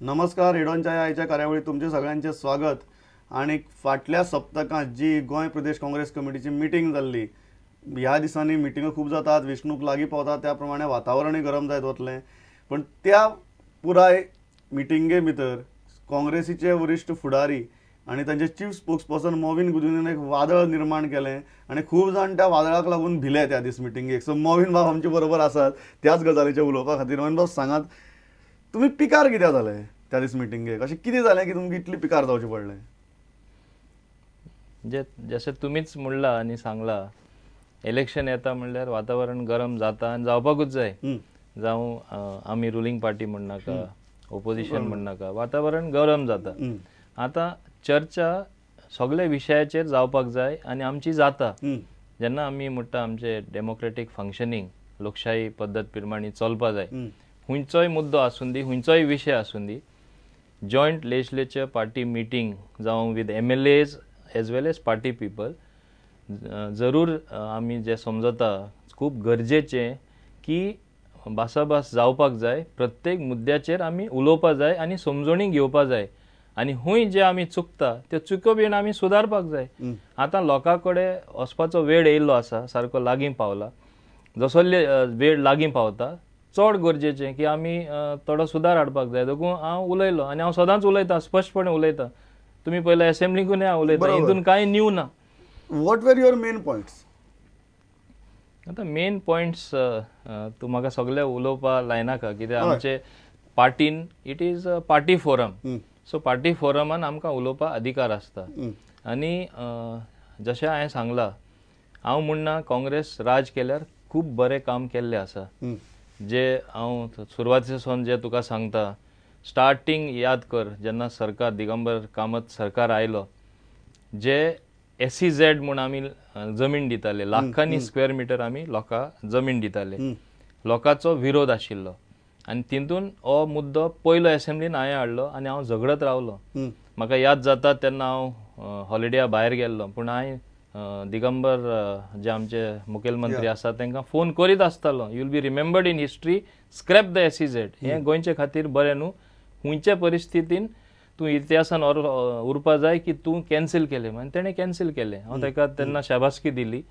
नमस्कार. रेडिओच्या आयच्या कार्यावळीत तुमचे सगळ्यांचे स्वागत. आणि फाटल्या सप्तकात जी गोंय प्रदेश काँग्रेस कमिटीची मिटींग जाल्ली, ह्या दिसांनी मिटिंगो खूब जातात, वेंचणूक लागीं पावता त्या प्रमाणे वातावरणय गरम जायत वतलें. पण त्या पुराय मिटिंगे भितर काँग्रेसीचे वरिश्ठ फुडारी आणि तांचे चीफ स्पोक्सपर्सन मोविन गुदिन्यान एक वादळ निर्माण केलें आणि खूब जाण त्या वादळाक लागून भिले त्या दीस मिटिंगेक. सो मोविन बाब आमचे बरोबर आसात त्याच गजालीचेर उलोवपा खातीर. मोविन बाब, सांगात तुम्ही पिकार कित्याक जाले त्या दीस मिटिंगेक? अशें कितें जालें की तुमकां इतली पिकार जावचें पडलें? जशें तुमीच म्हणला आनी सांगला, इलेक्शन येता म्हणल्यार वातावरण गरम जाता आनी जावपाकूच जाय. जावं आमी रुलींग पार्टी म्हणनाका, ओपोजिशन म्हणनाका, वातावरण गरम जाता. आतां चर्चा सगळ्या विशयाचेर जावपाक जाय आनी आमची जाता. जेन्ना आमी म्हणटा आमचे डेमोक्रेटीक फंक्शनींग लोकशाही पद्दत प्रमाणे चलपा जाय, खंयचोय मुद्दो आसूं दी, खंयचोय विशय आसूं दी, जॉयंट लेजिस्लेचर पार्टी मिटींग जावं with MLAs as well as party people जरूर आमी जे समजता खूब गरजेचें की भासाभास जावपाक जाय. प्रत्येक मुद्द्याचेर आमी उलोवपा जाय आनी समजणीक घेवपा जाय. आनी खूंय जे आमी चुकता त्यो चुको बीन आमी सुदारपाक जाय. आतां लोकां कडेन वचपाचो वेळ येयल्लो आसा, सारको लागीं पावला. जसो वेळ लागीं पावता चड गरजेचें की आमी थोडो सुदार हाडपाक जाय. देखून हांव उलयलो आनी हांव सदांच उलयतां, स्पश्टपणे उलयतां. तुम्ही पयला असेंब्लीकूय हांव उलयतां, हितून कांय न्यू ना. What were your main points? आतां मेन पॉयंट्स तूं म्हाका सगळे उलोवपा लायनाका, कित्याक आमचे पार्टीन it is a party forum. So party फोरमान आमकां उलोवपा अधिकार आसता. आनी जशें हांवें सांगलां, हांव म्हणना काँग्रेस राज केल्यार खूब बरें काम केल्लें आसा. जे हांव सुरवातेसून जे तुका सांगता, स्टार्टींग याद कर जेन्ना सरकार दिगंबर कामत सरकार आयलो, जे SEZ म्हूण आमी जमीन दिताले, लाखांनी स्क्वेअर मिटर आमी लोकांक जमीन दिताले. लोकांचो विरोध आशिल्लो आनी तितून हो मुद्दो पयलो असेंब्लीन हांवें हाडलो आनी हांव झगडत रावलो. म्हाका याद जाता तेन्ना हांव हॉलिडेया भायर गेल्लो, पूण हांवें दिगंबर जे आमचे मुखेलमंत्री आसा तांकां फोन करीत आसतालो, you will be remembered in history, scrap the SEZ. हें गोंयचे खातीर बरें न्हू. खंयच्या परिस्थितीन तूं इतिहासान उरपा जाय की तूं कॅन्सील केलें. आनी तेणें कॅन्सील केलें. हांव ताका तेन्ना शाबासकी दिली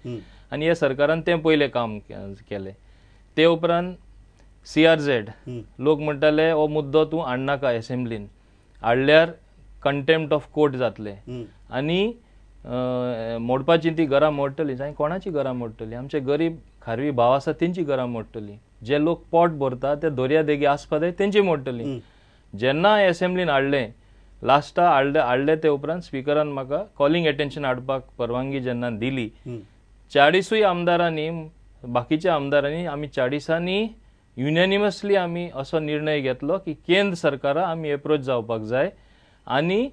आनी हे सरकारान तें पयलें काम केलें. ते उपरांत CRZ लोक म्हणटाले हो मुद्दो तूं हाडनाका असेंब्लीन, हाडल्यार कंटेम्प्ट ऑफ कोर्ट जातलें आनी मोडपाची ती घरां मोडटली. जाय कोणाची घरां मोडटली? आमचे गरीब खारवी भाव आसा तेंची घरां मोडटली. जे लोक पोट भरता ते दर्या देगी आसपा जाय तेंची मोडटली. जेन्ना असेंब्लीन हाडलें, लास्टा हाडले ते उपरांत स्पिकरान म्हाका कॉलिंग एटेन्शन हाडपाक परवानगी जेन्ना दिली, 40 आमदारांनी, बाकीच्या आमदारांनी, आमी 40 युनॅनिमसली आमी असो निर्णय घेतलो की केंद्र सरकारा आमी एप्रोच जावपाक जाय. आनी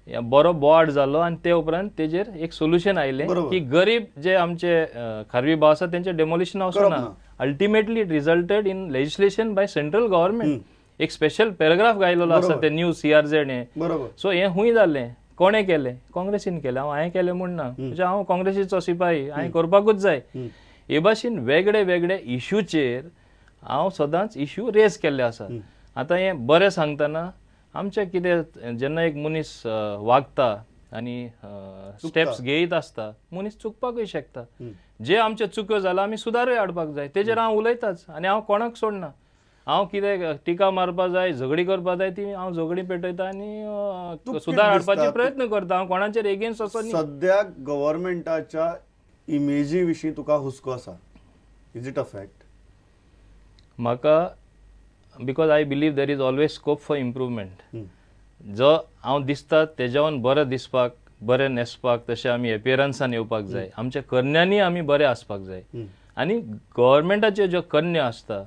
बरो बोवाड जालो आनी ते उपरांत तेजेर एक सोल्युशन आयलें की गरीब जे आमचे खारवी भाव आसा तेंचे डेमोलिशन वचना. Ultimately it resulted in legislation by central government. एक स्पेशल पॅराग्राफ घायलेलो आसा ते न्यू CRZ हें. सो हें खूंय जालें. कोणें केलें? काँग्रेसीन केलें. हांवें केलें म्हणना, म्हणजे हांव काँग्रेसीचो सिपाही, हांवें करपाकूच जाय. हे भाशेन वेगळे वेगळे इश्यूचेर हांव सदांच इश्यू रेज केल्ले आसात. आतां हें बरें सांगतना आमचें कितें, जेन्ना एक मनीस वागता आनी स्टेप्स घेयत आसता, मनीस चुकपाकूय शकता. जे आमचे चुक्यो जाला आमी सुदारूय हाडपाक जाय, तेजेर हांव उलयताच आनी हांव कोणाक सोडना. हांव कितें टिका मारपा जाय, झगडी करपा जाय, ती हांव झगडी पेटयता आनी सुदार हाडपाचे प्रयत्न करता. हांव कोणाचेर एगेन्स्ट असो न्ही. सद्याक गव्हर्नमेंटाच्या इमेजी विशीं तुका हुस्को आसा? Is it a fact? म्हाका, because I believe there is always scope for improvement. जो हांव दिसता तेज्यावन बरें दिसपाक, बरें न्हेसपाक, तशें आमी एपियरन्सान येवपाक जाय. आमच्या कन्यांनी आमी बरें आसपाक जाय. आनी गव्हर्नमेंटाच्यो ज्यो कन्या आसता,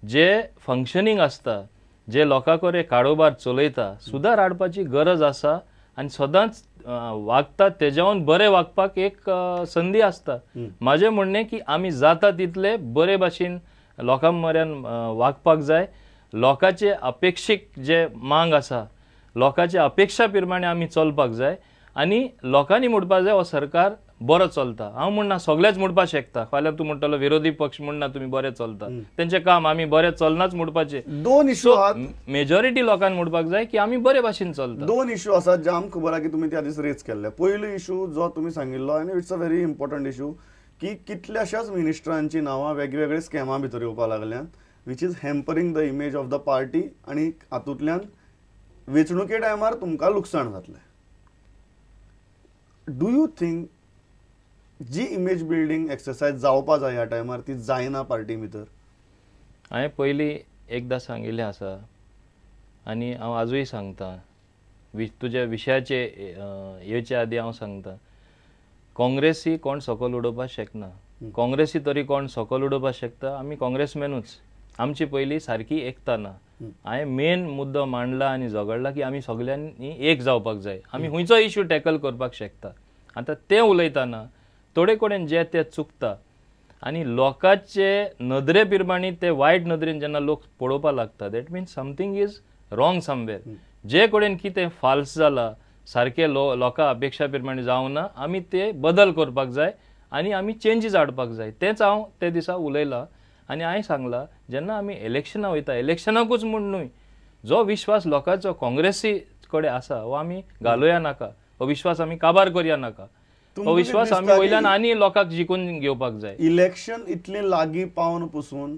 जे फंक्शनींग आसता, जे लोकां कडेन कारोबार चलयता, सुदार हाडपाची गरज आसा. आनी सदांच वागता तेज्यावन बरें वागपाक एक संदी आसता. म्हाजें म्हणणें की आमी जाता तितले बरे भाशेन लोकां म्हऱ्यान वागपाक जाय. लोकांचे अपेक्षीक जे मांग आसा, लोकांच्या अपेक्षा प्रमाणे आमी चलपाक जाय. आनी लोकांनी म्हणपाक जाय हो सरकार बरो चलता हांव म्हणना सगळेच म्हणपाक शकता फाल्यां तूं म्हणटलो विरोधी पक्ष म्हणना तुमी बरें चलता तेंचें काम आमी बरें चलनाच म्हणपाचें दोन इश्यू आहात मेजॉरिटी लोकांक म्हणपाक जाय की आमी बरे भाशेन चलता दोन इश्यू आसात जे आमकां खबर आहा की तुमी त्या दीस रेज केल्ले पयलो इश्यू जो तुमी सांगिल्लो आनी it's a very important issue की कितल्याशाच मिनिस्टरांची नांवां वेगवेगळे स्कॅमा भितर येवपाक लागल्यात which is hampering the image of the party आनी हातूंतल्यान वेंचणुके टायमार तुमकां लुकसाण जातलें. डू यू थिंक जी इमेज बिल्डिंग एक्सरसाइज जावपा जाय ह्या टायमार ती जायना पार्टी भितर? हांवें पयलीं एकदां सांगिल्लें आसा आनी हांव आजूय सांगता तुज्या विशयाचे येवचे आदीं हांव सांगता काँग्रेसी कोण सकयल उडोवपाक शकना. काँग्रेसी तरी कोण सकयल उडोवपाक शकता आमी काँग्रेसमॅनूच. आमची पयली सारकी एकता ना. हांवें मेन मुद्दो मांडला आनी झगडला की आमी सगळ्यांनी एक जावपाक जाय. आमी खंयचो इश्यू टॅकल करपाक शकता. आतां तें उलयतना थोडे कडेन जे ते चुकता आनी लोकांचे नदरे प्रमाणे ते वायट नदरेन जेन्ना लोक पळोवपाक लागता that means something is wrong somewhere. जे कडेन कितें फाल्स जाला सारके लोकां अपेक्षा प्रमाणे जावना आमी ते बदल करपाक जाय आनी आमी चेंजीस हाडपाक जाय. तेंच हांव ते दिसा उलयलां आनी हांवें सांगलां जेन्ना आमी इलेक्शनां वयता इलेक्शनाकूच म्हूण न्हय जो विश्वास लोकांचो काँग्रेसी कडेन आसा हो आमी घालुया नाका. हो विश्वास आमी काबार करया नाका. हो विश्वास आमी वयल्यान आनी लोकांक जिखून घेवपाक जाय. इलेक्शन इतलें लागीं पावन पसून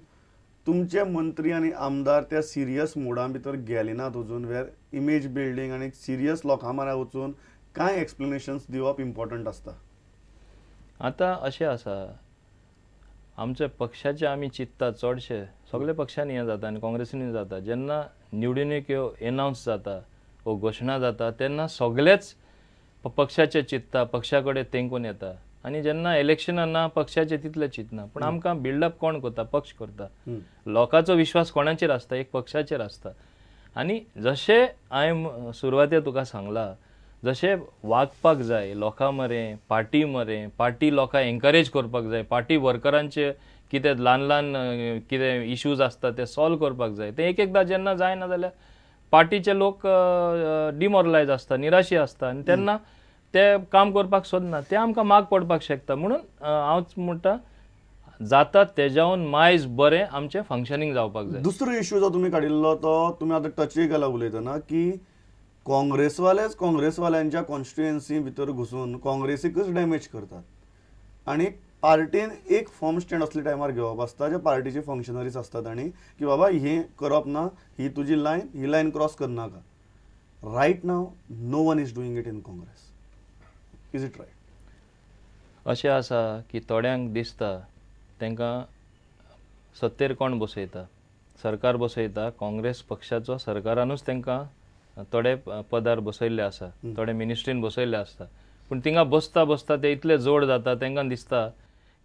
तुमचे मंत्री आनी आमदार त्या सिरियस मोडा भितर गेले नात अजून वेर इमेज बिल्डिंग आनी सिरियस लोकां म्हऱ्या वचून कांय एक्सप्लेनेशन्स दिवप इम्पॉर्टंट आसता. आतां अशें आसा आमच्या पक्षाचे आमी चिंतता चडशे सगळे पक्षांनी हें जाता आनी काँग्रेसीनी जाता जेन्ना निवडणूक ह्यो एनावन्स जाता वो घोशणा जाता तेन्ना सगळेच पक्षाचे चिंतता पक्षा कडेन तेंकून येता आनी जेन्ना इलेक्शनां ना पक्षाचे तितले चिंतना पूण आमकां बिल्डअप कोण करता पक्ष करता. लोकांचो विश्वास कोणाचेर आसता एक पक्षाचेर आसता. आनी जशें हांवें सुरवातेर तुका सांगलां जशें वागपाक जाय लोकां मरें पार्टी लोकां एनकरेज करपाक जाय पार्टी वर्करांचे कितें ल्हान ल्हान कितें इश्यूज आसता ते सॉल्व करपाक जाय. ते एक एकदां जेन्ना जायना जाल्यार पार्टीचे लोक डिमोरलायज आसता निराशी आसता आनी तेन्ना ते काम करपाक सोदना ते आमकां माग पडपाक शकता. म्हणून हांव म्हणटा जाता तेज्याहून मायज बरें आमचें फंक्शनींग जावपाक जाय. दुसरो इश्यू जो तुमी काडिल्लो तो तुमी आतां टचय केला उलयतना की काँग्रेसवाल्यांच्या कॉन्स्टिट्युएन्सी भितर घुसून काँग्रेसीकच डॅमेज करतात आनी पार्टीन एक फॉर्म स्टँड असल्या टायमार घेवप आसता जे पार्टीचे फंक्शनरीज आसतात आनी की बाबा हें करप ना ही तुजी लायन ही लायन क्रॉस करनाका. Right now no one is doing it in Congress. Is it right? अशें आसा की थोड्यांक दिसता तांकां सत्तेर कोण बसयता सरकार बसयता काँग्रेस पक्षाचो सरकारानूच तांकां थोडे पदार बसयल्ले आसा थोडे मिनिस्ट्रीन बसयल्ले आसता पूण थिंगा बसता बसता ते इतले जोड जाता तांकां दिसता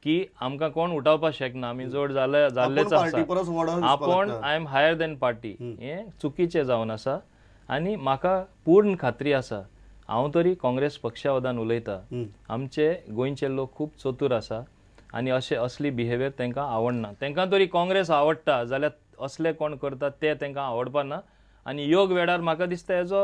की आमकां कोण उठावपाक शकना आमी जोड जाल्लेच आसा आपण I am higher than party. हें चुकीचें जावन आसा आनी म्हाका पूर्ण खात्री आसा हांव तरी काँग्रेस पक्षा वदान उलयता आमचे गोंयचे लोक खूब चतूर आसा आनी असली बिहेवियर तांकां आवडना. तांकां तरी काँग्रेस आवडटा जाल्यार असले कोण करतात ते तांकां आवडपा ना आनी योग वेळार म्हाका दिसता हेजो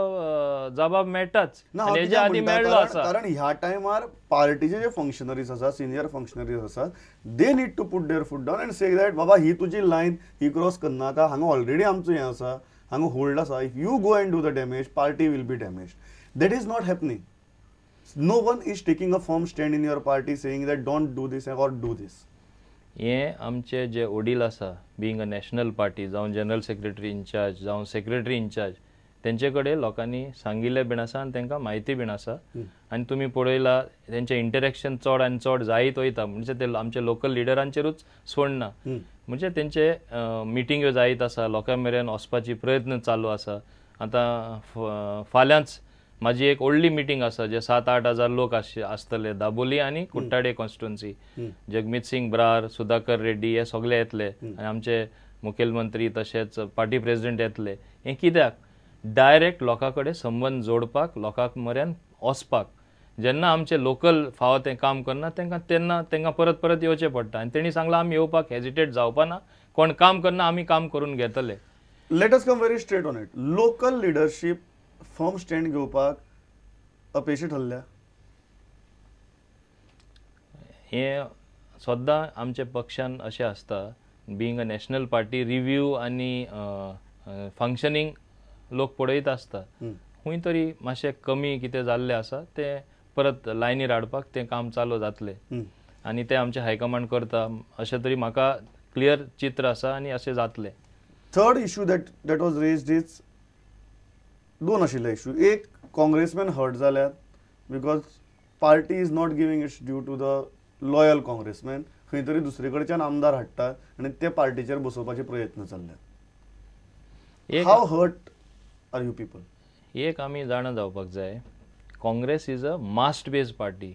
जबाब मेळटाच आनी हेजे आदी मेळ्ळो आसा. कारण ह्या टायमार पार्टीचे जे फंक्शनरीज आसा सिनियर फंक्शनरीज आसात they need to put their foot down and say that बाबा ही तुजी लायन ही क्रॉस करनाका हांगा ऑलरेडी आमचो हें आसा हांगा होल्ड आसा. If you go and do the damage party will be damage. That is not happening. No one is taking a firm stand in your party saying that don't do this or do this. हें आमचे जे वडील आसा being a national party जावं general secretary incharge जावं secretary incharge तेंचे कडेन लोकांनी सांगिल्लें बीन आसा आनी तांकां म्हायती बीन आसा आनी तुमी पळयलां तेंचें इंटरॅक्शन चड आनी चड जायत वयता म्हणजे ते आमचे लोकल लिडरांचेरूच सोडना म्हणजे तेंचे मिटींग्यो जायत आसा लोकां मेरेन वचपाची प्रयत्न चालू आसा. आतां फाल्यांच म्हाजी एक व्हडली मिटींग आसा जे 7-8 हजार लोक आसतले दाबोली आनी कुट्टाडे कॉन्स्टिट्युएन्सी. जगमीत सिंग ब्रार सुधाकर रेड्डी हे सगळे येतले आनी आमचे मुखेलमंत्री तशेंच पार्टी प्रेसिडेंट येतले. हें कित्याक डायरेक्ट लोकां कडेन संबंद जोडपाक लोकांक मरेन वचपाक. जेन्ना आमचे लोकल फावो तें काम करना तेन्ना तांकां परत परत येवचें पडटा आनी तेणी सांगलां आमी येवपाक हेजिटेट जावपा ना कोण काम करना आमी काम करून घेतले. Let us come very straight on it. Local leadership form stand घेवपाक अपेशी ठरल्या? हे सद्दां आमच्या पक्षान अशें आसता Bing a national party review आनी फंक्शनींग लोक पळयत आसता खंय तरी मातशें कमी कितें जाल्लें आसा तें परत लायनीर हाडपाक तें काम चालू जातलें आनी तें आमचे हायकमांड करता अशें तरी म्हाका क्लियर चित्र आसा आनी अशें जातलें. Third issue that was raised is दोन आशिल्ले इश्यू. एक, काँग्रेसमॅन हर्ट जाल्यात because party is not giving its due to the loyal Congressman. खंय तरी दुसरे कडच्यान आमदार हाडटात आनी ते पार्टीचेर बसोवपाचे प्रयत्न चालल्यात. How hurt are you people? एक आमी जाणा जावपाक जाय, Congress is a mass based party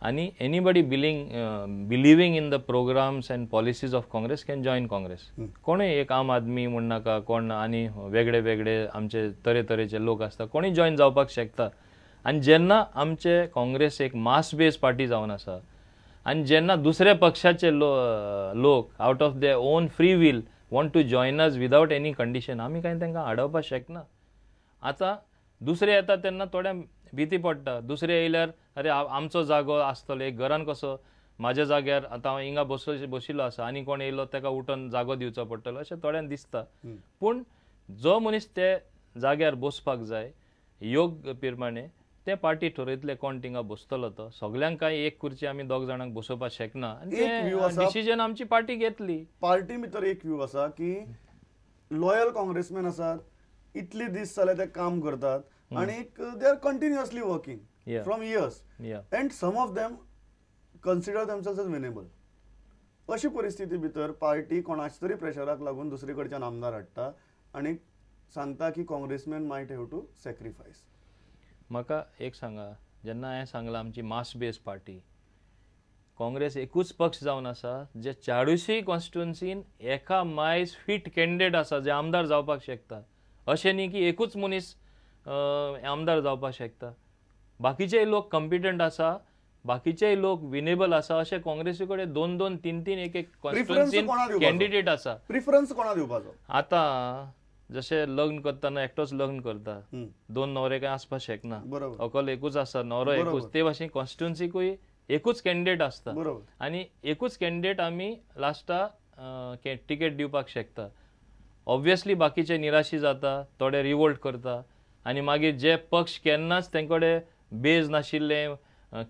आनी anybody believing in the programmes and policies of Congress can join Congress. कोणूय एक आम आदमी म्हण नाका, कोण आनी वेगळे वेगळे आमचे तरेतरेचे लोक आसता, कोणूय जॉइन जावपाक शकता. आनी जेन्ना आमचे काँग्रेस एक मास बेस्ड पार्टी जावन आसा आनी जेन्ना दुसऱ्या पक्षाचे लोक out of their own free will want to join us without any condition, आमी कांय तांकां आडवपाक शकना. आतां दुसरे येता तेन्ना थोड्या भीती पडटा. दुसरे येयल्यार अरे आमचो जागो आसतलो, एक घरान कसो म्हाज्या जाग्यार आतां हांव हिंगा बशिल्लो आसा आनी कोण येयलो ताका उठोन जागो दिवचो पडटलो अशें थोड्यांक दिसता. पूण जो मनीस ते जाग्यार बसपाक जाय योग्य प्रमाणे ते पार्टी ठरयतले कोण थिंगा बसतलो तो. सगल्यांक काय एक खुर्ची आमी दोग जाणांक बसोवपाक शकना आनी डिसिजन आमची पार्टी घेतली. पार्टी भितर एक व्यू आसा की लॉयल काँग्रेसमॅन आसात, इतले दीस जाले ते काम करतात आणि they are continuously working from years and some of them consider themselves as winnable. अशी परिस्थिती भितर पार्टी कोणाच्या तरी प्रेशराक लागून दुसरे कडच्यान आमदार हाडटा आनी सांगता की काँग्रेसमॅन मायट हॅव टू सॅक्रिफायस. म्हाका एक सांगा, जेन्ना हांवें सांगलां आमची मास बेस्ड पार्टी, काँग्रेस एकूच पक्ष जावन आसा जे 40 कॉन्स्टिट्युएन्सीन एका मायज फीट कॅन्डिडेट आसा जे आमदार जावपाक शकता. अशें न्ही की एकूच मनीस आमदार जावपाक शकता. बाकीचेय लोक कॉम्पिटंट आसा, बाकीचेय लोक विनेबल आसा. अशें काँग्रेसी कडेन 2-2, 3-3 एक कॉन्स्टिट्युएन्सीन कॅन्डिडेट आसा. प्रिफरन्स कोणा दिवपाचो? आतां जशें लग्न करतना एकटोच लग्न करता, 2 न्हवरे काय आसपाक शकना, अकल एकूच आसा, न्हवरो एकूच. ते भाशेन कॉन्स्टिट्युएन्सीकूय एकूच कॅन्डिडेट आसता आनी एकूच कॅन्डिडेट आमी लास्टाक टिकेट दिवपाक शकता. ऑब्वियसली बाकीचे निराशी जाता, थोडे रिवोल्ट करता आनी मागीर जे पक्ष केन्नाच तेंकडे बेज नाशिल्ले,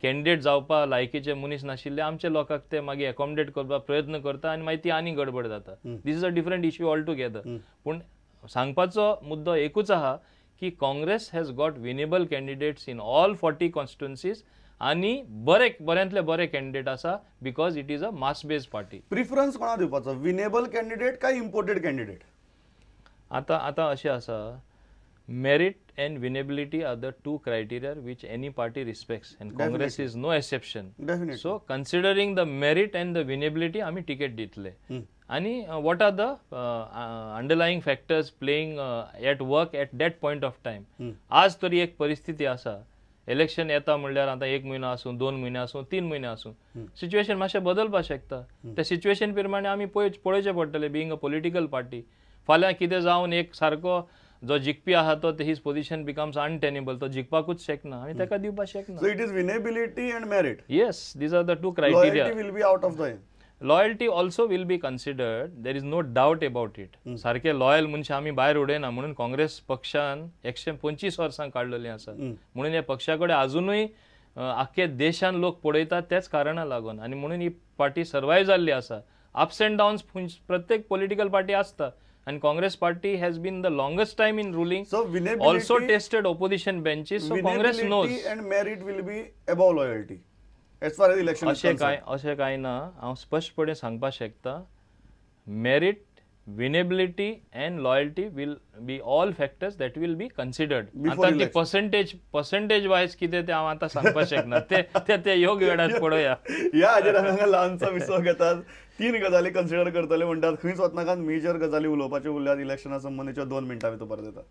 कॅन्डिडेट जावपा लायकीचे मनीस नाशिल्ले, आमच्या लोकांक ते मागीर एकोमोडेट करपाक प्रयत्न करता आनी मागीर ती आनी गडबड जाता. This is a different issue all together. पूण सांगपाचो मुद्दो एकूच आहा की Congress has got winnable candidates in all 40 constituencies आनी बऱ्यांतले बरे कॅन्डिडेट आसा because it is a mass based party. Preference कोणा दिवपाचो? विनेबल कॅन्डिडेट काय इम्पोर्टेड कॅन्डिडेट? आतां अशें आसा, merit and winnability are the two criteria which any party respects and Congress is no exception. Definitely. So considering the merit and the winnability आमी ticket दितले. आणि what are the underlying factors playing at work at that point of time. आज तरी एक परिस्थिती आसा, election येता म्हणल्यार आतां 1 म्हयनो आसूं, 2 म्हयने आसूं, 3 म्हयने आसूं, सिच्युएशन मातशें बदलपाक शकता. त्या सिच्युएशन प्रमाणे आमी पळोवचें पडटलें बिंग अ पॉलिटिकल पार्टी. फाल्यां कितें जावन एक सारको जो जिखपी आहा तो हिज पोजिशन बिकम्स अनटेनेबल, तो जिखपाकूच शकना आनी ताका दिवपाक शकना. So it is winnability and merit. Yes, these are the two criteria. Loyalty will be out of the loyalty also will be considered. There is no doubt about it. सारखे loyal मनशां आमी भायर उडयना म्हणून काँग्रेस पक्षान 125 वर्सां काडलेलीं आसा. म्हणून ह्या पक्षा कडेन अजुनूय आख्खे देशान लोक पळयतात तेच कारणां लागून आनी म्हणून ही पार्टी सर्वायव जाल्ली आसा. अप्स एंड डाउन्स प्रत्येक पॉलिटिकल पार्टी आसता. And Congress party has been the longest time in ruling. So winnability also tested opposition benches. So Congress knows. And merit will be above loyalty as far as election is concerned. अशें कांय ना. हांव स्पश्टपणे सांगपाक शकता, merit, winnability and loyalty will be all factors that will be considered. आता ती percentage wise कितें ते हांव आतां सांगपाक शकना. ते योग्य वेळार पळोवया. ह्या हाजेर हांगा ल्हानसो विसव घेतात. 3 गजाली कन्सिडर करतले म्हणटात. खंयच वचनाकात मेजर गजाली उलोवपाच्यो उरल्यात इलेक्शना संबंधीच्यो. 2 मिनटां भितर परत येतात.